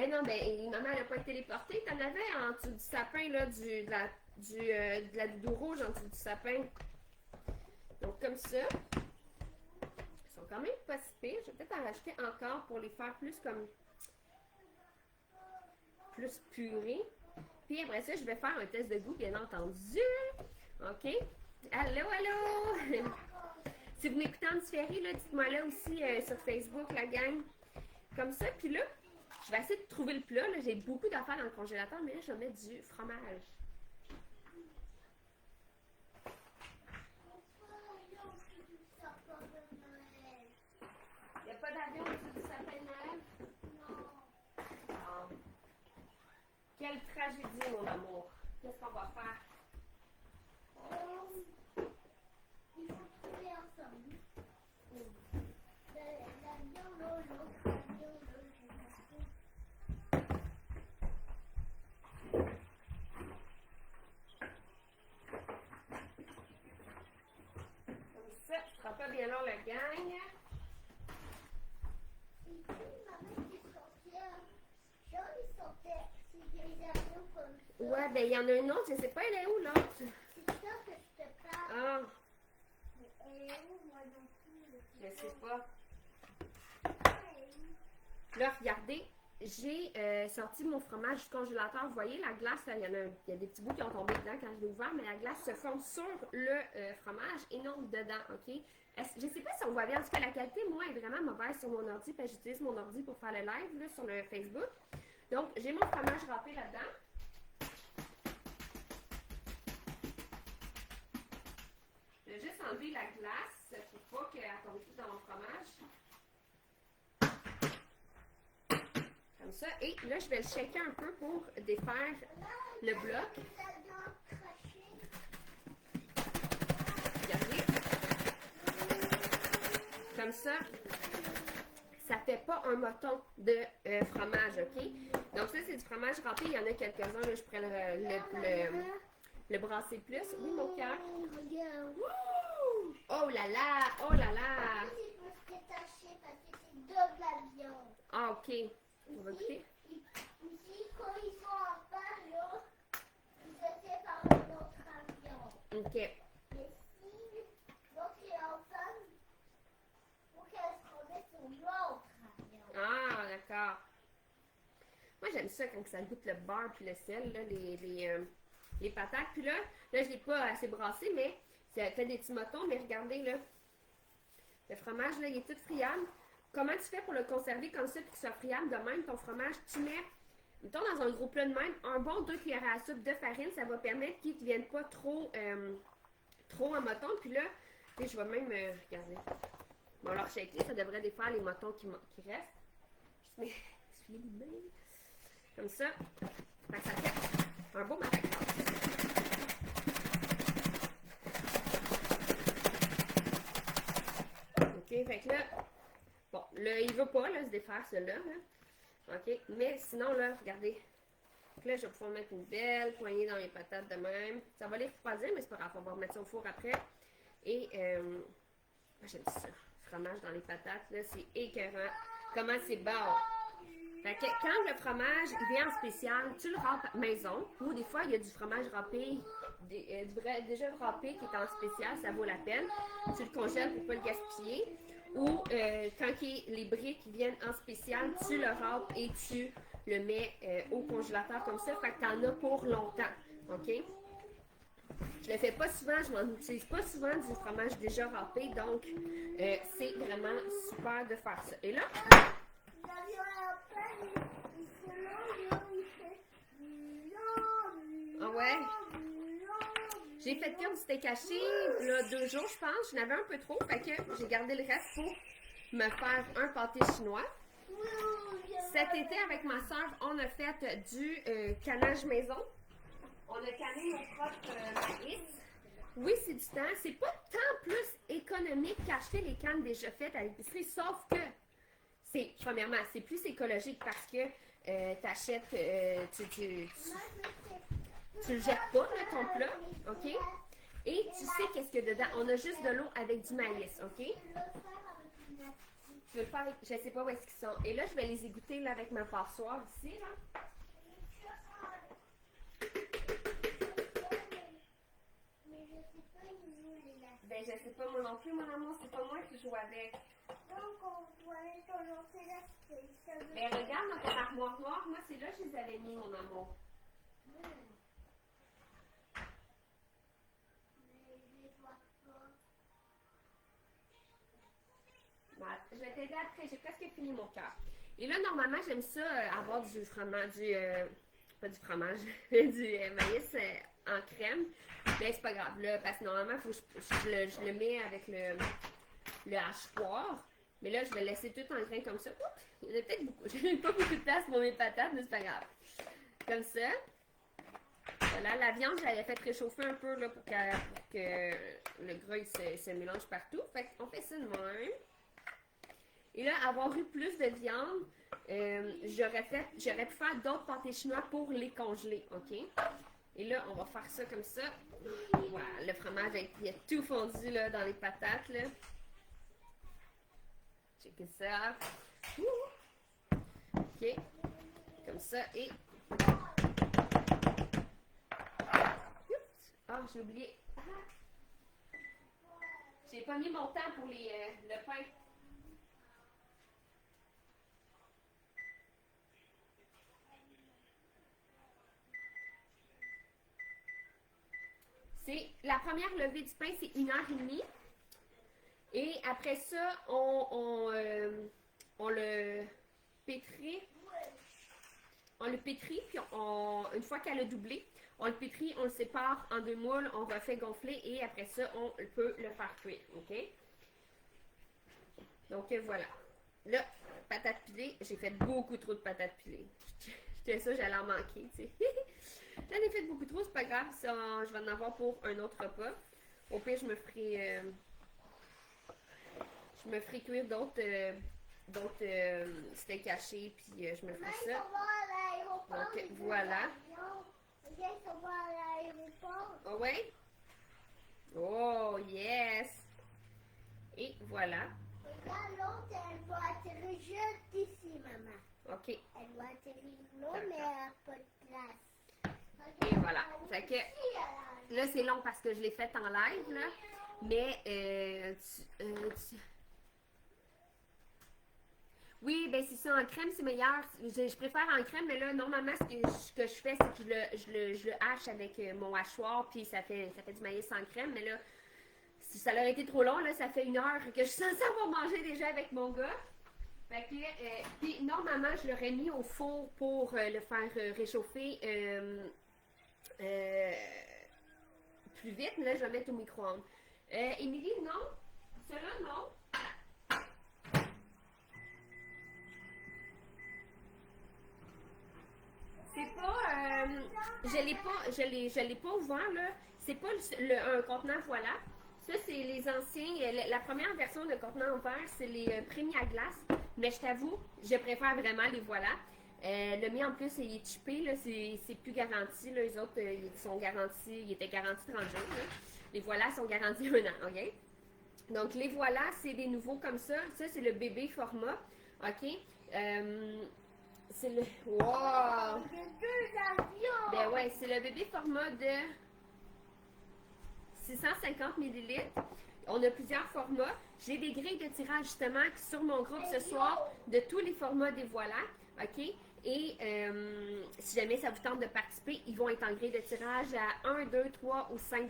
Speaker 1: Non, ben, maman n'a pas été téléportée. T'en avais en dessous du sapin, là, de la doudou rouge en dessous du sapin. Donc, comme ça. Ils sont quand même pas si pires. Je vais peut-être en rajouter encore pour les faire plus comme... plus purée. Puis après ça, je vais faire un test de goût, bien entendu. OK? Allô, allô! Si vous m'écoutez en différé, là, dites-moi là aussi sur Facebook, la gang. Comme ça, puis là, je vais essayer de trouver le plat. J'ai beaucoup d'affaires dans le congélateur, mais là, je vais mettre du fromage. Il n'y a pas d'avion du sapin de Noël? Non. Quelle tragédie, mon amour. Qu'est-ce qu'on va faire?
Speaker 2: Il faut trouver ensemble. L'avion, l'autre avion,
Speaker 1: Comme ça, ce sera pas bien long, le gang. Ouais, ben il y en a une autre, je sais pas, elle est où l'autre?
Speaker 2: C'est ça que je te parle.
Speaker 1: Ah,
Speaker 2: Elle est où, moi non plus?
Speaker 1: Je sais pas. Là, regardez, j'ai sorti mon fromage du congélateur. Vous voyez, la glace, il y a des petits bouts qui ont tombé dedans quand je l'ai ouvert, mais la glace se forme sur le fromage et non dedans, OK? Je ne sais pas si on voit bien. En tout cas, la qualité, moi, est vraiment mauvaise sur mon ordi, parce que j'utilise mon ordi pour faire le live là, sur le Facebook. Donc, j'ai mon fromage râpé là-dedans. Je vais juste enlever la glace pour pas qu'elle tombe tout dans mon fromage. Comme ça. Et là, je vais le shaker un peu pour défaire le bloc. Regardez. Comme ça, ça fait pas un moton de fromage, OK? Donc ça, c'est du fromage râpé. Il y en a quelques-uns. Là, je pourrais le brasser plus. Oui, mon cœur. Oh là là! Oh là là! Ah, OK. On va goûter.
Speaker 2: Ici, quand ils sont en bas, là, ils essaient par un autre avion.
Speaker 1: OK.
Speaker 2: Mais si l'autre est en bas, il faut qu'elle se remette sur l'autre avion.
Speaker 1: Ah, d'accord. Moi, j'aime ça quand ça goûte le beurre puis le sel, là, les patates. Puis là, je ne l'ai pas assez brassé, mais ça fait des petits motons. Mais regardez, là, le fromage, là, il est tout friable. Comment tu fais pour le conserver comme ça, pour qu'il soit friable de même, ton fromage? Tu mets, mettons, dans un gros plat de même, un bon 2 cuillères à soupe de farine. Ça va permettre qu'il ne devienne pas trop en moton. Puis là, je vais même, regardez. Bon, alors, shaker, ça devrait défaire les motons qui restent. Je mets les mains. Comme ça. Fait que ça fait un beau matin. OK, fait que là, bon, là, il ne veut pas là, se défaire celui-là. OK, mais sinon, là, regardez. Donc là, je vais pouvoir mettre une belle poignée dans les patates de même. Ça va les refroidir, mais c'est pas grave, on va remettre ça au four après. Et, j'aime ça. Fromage dans les patates, là, c'est écœurant. Comment c'est bon! Fait que quand le fromage il vient en spécial, tu le râpes maison, ou des fois il y a du fromage râpé, déjà râpé qui est en spécial, ça vaut la peine. Tu le congèles pour ne pas le gaspiller. Ou quand les briques viennent en spécial, tu le râpes et tu le mets au congélateur comme ça, fait que tu en as pour longtemps. OK? Je le fais pas souvent, je m'en utilise pas souvent du fromage déjà râpé, donc c'est vraiment super de faire ça. Et là, ah ouais? J'ai fait cuire du steak haché là, 2 jours, je pense. J'en avais un peu trop, fait que j'ai gardé le reste pour me faire un pâté chinois. Cet été, avec ma soeur, on a fait du canage maison. On a canné nos propres maïs. Oui, c'est du temps. C'est pas tant plus économique qu'acheter les cannes déjà faites à l'épicerie, sauf que premièrement, c'est plus écologique parce que t'achètes, tu le jettes pas, là, ton plat, OK? Et tu sais qu'est-ce qu'il y a dedans. On a juste de l'eau avec du maïs, OK? Je vais le faire, je sais pas où est-ce qu'ils sont. Et là, je vais les égoutter là, avec ma passoire ici, là. Ben, je sais pas, moi non plus, mon amour, c'est pas moi qui joue avec.
Speaker 2: Donc, on doit aller dans l'autre.
Speaker 1: Ben, regarde dans ton armoire noire, moi, c'est là que je les avais mis, mon amour. Je vais t'aider après, j'ai presque fini mon cœur. Et là, normalement, j'aime ça avoir du fromage, pas du fromage, du maïs en crème. Mais c'est pas grave, là, parce que normalement, faut que je le mets avec le hachoir. Mais là, je vais laisser tout en grain comme ça. Oups, il y en a peut-être beaucoup. J'ai pas beaucoup de place pour mes patates, mais c'est pas grave. Comme ça. Voilà, la viande, je l'avais fait réchauffer un peu là, pour que le gras il se mélange partout. Fait qu'on fait ça de même. Et là, avoir eu plus de viande, j'aurais pu faire d'autres pâtés chinois pour les congeler, OK? Et là, on va faire ça comme ça. Voilà, le fromage il a tout fondu là, dans les patates, là. Checkez ça. OK. Comme ça, et... Oups! Ah, j'ai oublié. J'ai pas mis mon temps pour le pain. La première levée du pain, c'est 1h30. Et après ça, on le pétrit. On le pétrit, puis une fois qu'elle a doublé, on le pétrit, on le sépare en 2 moules, on refait gonfler et après ça, on peut le faire cuire. OK? Donc voilà. Là, patates pilées, j'ai fait beaucoup trop de patates pilées. J'étais sûre que j'allais en manquer, tu sais. J'en ai fait beaucoup trop, c'est pas grave, ça, je vais en avoir pour un autre repas. Au pire, je me ferai cuire d'autres steaks hachés, puis je me ferai ça. Donc voilà. Oh ouais? Oh yes! Et voilà.
Speaker 2: L'autre, elle va atterrir juste ici, maman.
Speaker 1: OK.
Speaker 2: Elle va atterrir là, mais elle n'a pas de place.
Speaker 1: Et voilà. Fait que là, c'est long parce que je l'ai fait en live, là. Mais oui, ben c'est ça, en crème, c'est meilleur. Je préfère en crème, mais là, normalement, ce que je fais, c'est que je le hache avec mon hachoir, puis ça fait du maïs sans crème. Mais là, si ça leur été trop long, là, ça fait 1 heure que je suis censée avoir mangé déjà avec mon gars. Fait que, puis normalement, je l'aurais mis au four pour le faire réchauffer plus vite, mais là, je vais le mettre au micro-ondes. Émilie, non? Cela, non? C'est pas, je l'ai pas ouvert, là. C'est pas un contenant voilà. Ça, c'est les anciens, la première version de contenant en verre, c'est les premiers à glace. Mais je t'avoue, je préfère vraiment les voilà. Le mien, en plus, il est chippé, là, c'est plus garanti. Là, les autres, ils étaient garantis 30 jours. Là. Les voilà sont garantis 1 an, OK? Donc, les voilà, c'est des nouveaux comme ça. Ça, c'est le bébé format, OK? C'est le... Wow!
Speaker 2: Il y a 2 avions!
Speaker 1: Ben ouais, c'est le bébé format de 650 ml. On a plusieurs formats. J'ai des grilles de tirage justement sur mon groupe ce soir de tous les formats des voiles, OK? Et si jamais ça vous tente de participer, ils vont être en grille de tirage à 1, 2, 3 ou 5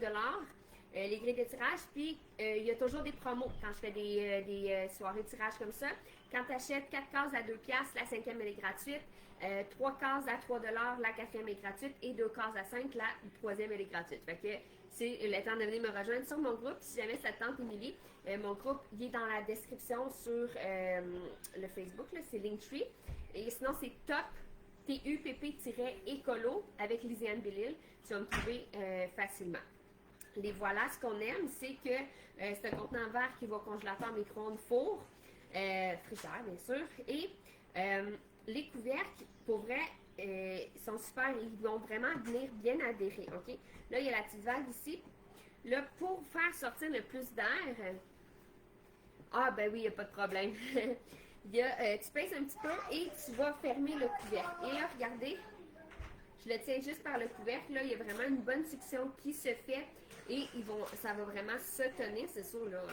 Speaker 1: les grilles de tirage. Puis, il y a toujours des promos quand je fais des soirées de tirage comme ça. Quand tu achètes 4 cases à 2 piastres, la 5e elle est gratuite. 3 cases à 3 la 4e est gratuite. Et 2 cases à 5, la 3e elle est gratuite. Fait que c'est le temps de venir me rejoindre sur mon groupe. Si jamais ça te tente, Émilie, mon groupe, il est dans la description sur le Facebook, c'est Linktree. Et sinon, c'est top, TUPP-écolo avec Lisiane Bellil. Tu vas me trouver facilement. Les voilà, ce qu'on aime, c'est que c'est un contenant en verre qui va congélateur, micro-ondes, four, frigidaire, bien sûr. Et les couvercles, pour vrai, sont super, ils vont vraiment venir bien adhérer, OK? Là, il y a la petite vague ici. Là, pour faire sortir le plus d'air, ah ben oui, il n'y a pas de problème. Tu pèses un petit peu et tu vas fermer le couvercle. Et là, regardez, je le tiens juste par le couvercle. Là, il y a vraiment une bonne succion qui se fait et ça va vraiment se tenir. C'est sûr, là,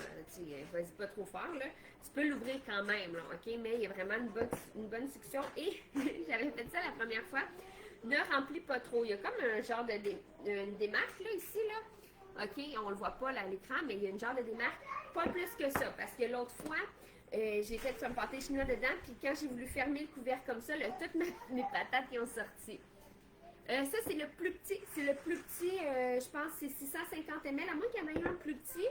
Speaker 1: vas-y pas trop fort, là. Tu peux l'ouvrir quand même, là, OK? Mais il y a vraiment une bonne succion. Et j'avais fait ça la première fois. Ne remplis pas trop. Il y a comme un genre de démarque, là, ici, là. OK? On le voit pas, là, à l'écran, mais il y a une genre de démarque. Pas plus que ça, parce que l'autre fois, j'ai fait un pâté chinois dedans, puis quand j'ai voulu fermer le couvercle comme ça, là, toutes mes patates qui ont sorti. Ça, c'est le plus petit. C'est le plus petit, je pense, c'est 650 ml, à moins qu'il y en ait un plus petit,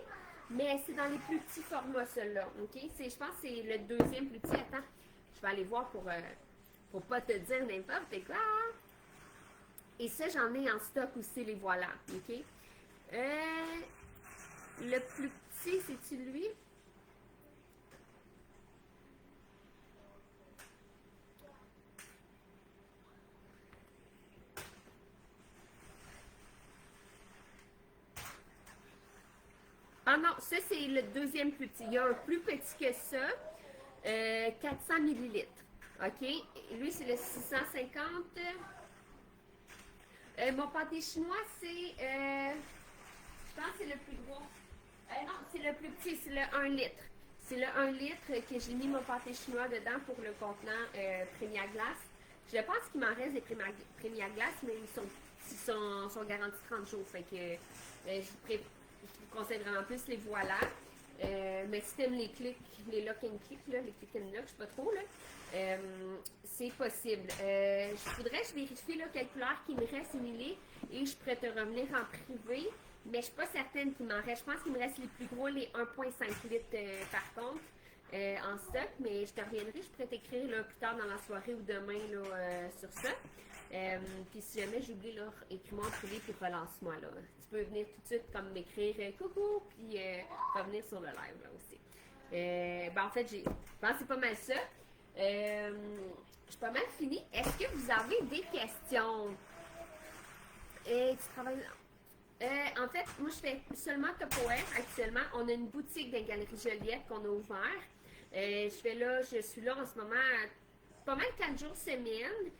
Speaker 1: mais c'est dans les plus petits formats, celui-là. OK? Je pense que c'est le deuxième plus petit. Attends, je vais aller voir pour pas te dire n'importe quoi. Et ça, j'en ai en stock aussi, les voilà. OK? Le plus petit, c'est-tu lui? Ah non, ça c'est le deuxième plus petit. Il y a un plus petit que ça, 400 ml. OK? Et lui, c'est le 650. Mon pâté chinois, c'est, je pense que c'est le plus gros. Non, c'est le plus petit, c'est le 1 litre. C'est le 1 litre que j'ai mis mon pâté chinois dedans pour le contenant Premier Glace. Je pense qu'il m'en reste des Premier Glace, mais ils sont garantis 30 jours. Fait que je vous conseille vraiment plus les voilà. Mais si t'aimes les clics, les lock and click, là, les click and lock, je sais pas trop, là, c'est possible. Je voudrais que je vérifie là, quelle couleur qui me reste, Émilie, et je pourrais te revenir en privé. Mais je suis pas certaine qu'il m'en reste. Je pense qu'il me reste les plus gros, les 1,5 litres par contre, en stock. Mais je te reviendrai, je pourrais t'écrire là, plus tard dans la soirée ou demain là, sur ça. Puis si jamais j'oublie, là, écris-moi en privé puis relance-moi. Là. Tu peux venir tout de suite comme m'écrire coucou, puis revenir sur le live là aussi. En fait, je pense que c'est pas mal ça. Je suis pas mal fini. Est-ce que vous avez des questions? Tu travailles en fait, moi je fais seulement Tupperware actuellement. On a une boutique dans la Galerie Joliette qu'on a ouvert. Je suis là en ce moment pas mal 4 jours semaine.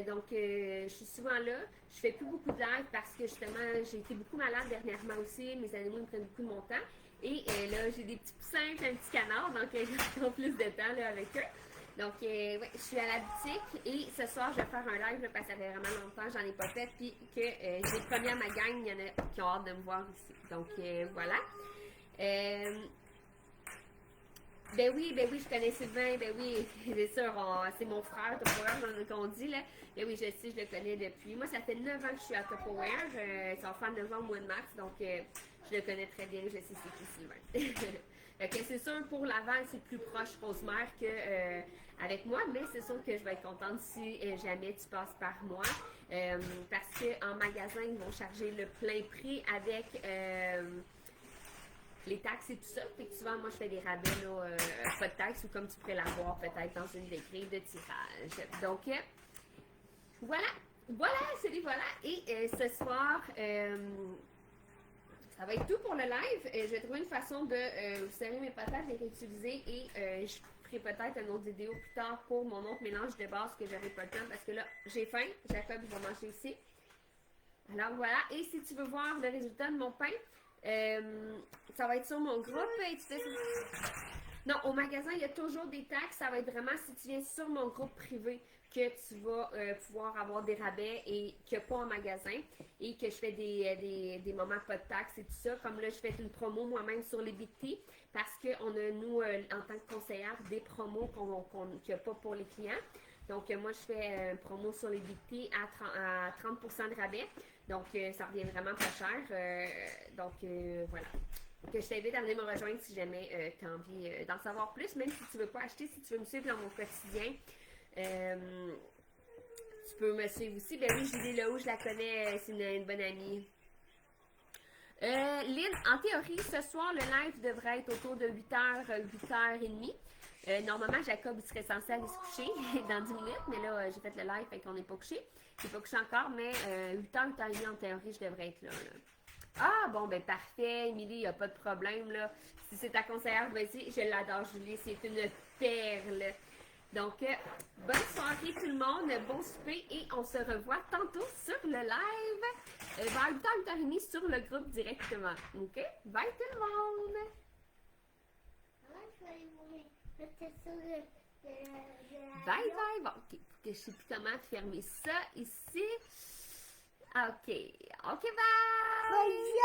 Speaker 1: Donc je suis souvent là. Je fais plus beaucoup de live parce que justement j'ai été beaucoup malade dernièrement aussi. Mes animaux me prennent beaucoup de mon temps. Et là j'ai des petits poussins et un petit canard. Donc j'ai plus de temps là, avec eux. Donc, ouais, je suis à la boutique et ce soir, je vais faire un live là, parce que ça fait vraiment longtemps que j'en ai pas fait. Puis que j'ai promis à ma gang, il y en a qui ont hâte de me voir ici. Donc, voilà. Ben oui, je connais Sylvain. Ben oui, c'est sûr, c'est mon frère, Tupperware, qu'on dit là. Ben oui, je sais, je le connais depuis. Moi, ça fait 9 ans que je suis à Tupperware. Ça va faire 9 ans au mois de mars. Donc, je le connais très bien. Je sais c'est qui Sylvain. C'est sûr, pour Laval, c'est plus proche Rosemère que avec moi, mais c'est sûr que je vais être contente si jamais tu passes par moi. Parce qu'en magasin, ils vont charger le plein prix avec les taxes et tout ça. Fait que souvent, moi, je fais des rabais, là, pas de taxes, ou comme tu pourrais l'avoir peut-être dans une des grilles de tirage. Donc, voilà. Voilà, voilà. Et ce soir, ça va être tout pour le live. Je vais trouver une façon de serrer mes patates, les réutiliser et je ferai peut-être une autre vidéo plus tard pour mon autre mélange de base que j'aurai pas le temps parce que là, j'ai faim. Jacob, il va manger ici. Alors voilà. Et si tu veux voir le résultat de mon pain, ça va être sur mon groupe. Non, au magasin, il y a toujours des taxes. Ça va être vraiment si tu viens sur mon groupe privé que tu vas pouvoir avoir des rabais et que pas en magasin et que je fais des moments pas de taxes et tout ça. Comme là, je fais une promo moi-même sur les Big T parce qu'on a, nous, en tant que conseillère, des promos qu'il n'y a pas pour les clients. Donc, moi, je fais une promo sur les Big T à 30% de rabais. Donc, ça revient vraiment pas cher. Voilà. Que je t'invite à venir me rejoindre si jamais tu as envie d'en savoir plus, même si tu ne veux pas acheter, si tu veux me suivre dans mon quotidien. Tu peux me suivre aussi. Ben oui, Julie Lehoux, je la connais, c'est une bonne amie. Lynn, en théorie, ce soir, le live devrait être autour de 8h, 8h30. Normalement, Jacob serait censé aller se coucher dans 10 minutes, mais là, j'ai fait le live, fait qu'on n'est pas couché. Je n'ai pas couché encore, mais 8h, 8h30 en théorie, je devrais être là. Ah, bon, ben parfait, Émilie, il n'y a pas de problème, là. Si c'est ta conseillère, vas-y, je l'adore, Julie, c'est une perle. Donc, bonne soirée tout le monde, bon souper et on se revoit tantôt sur le live vers 8h, 8h30 sur le groupe directement. OK? Bye tout le monde! Bye bye! Bon, OK, je ne sais plus comment fermer ça ici. OK, OK, bye!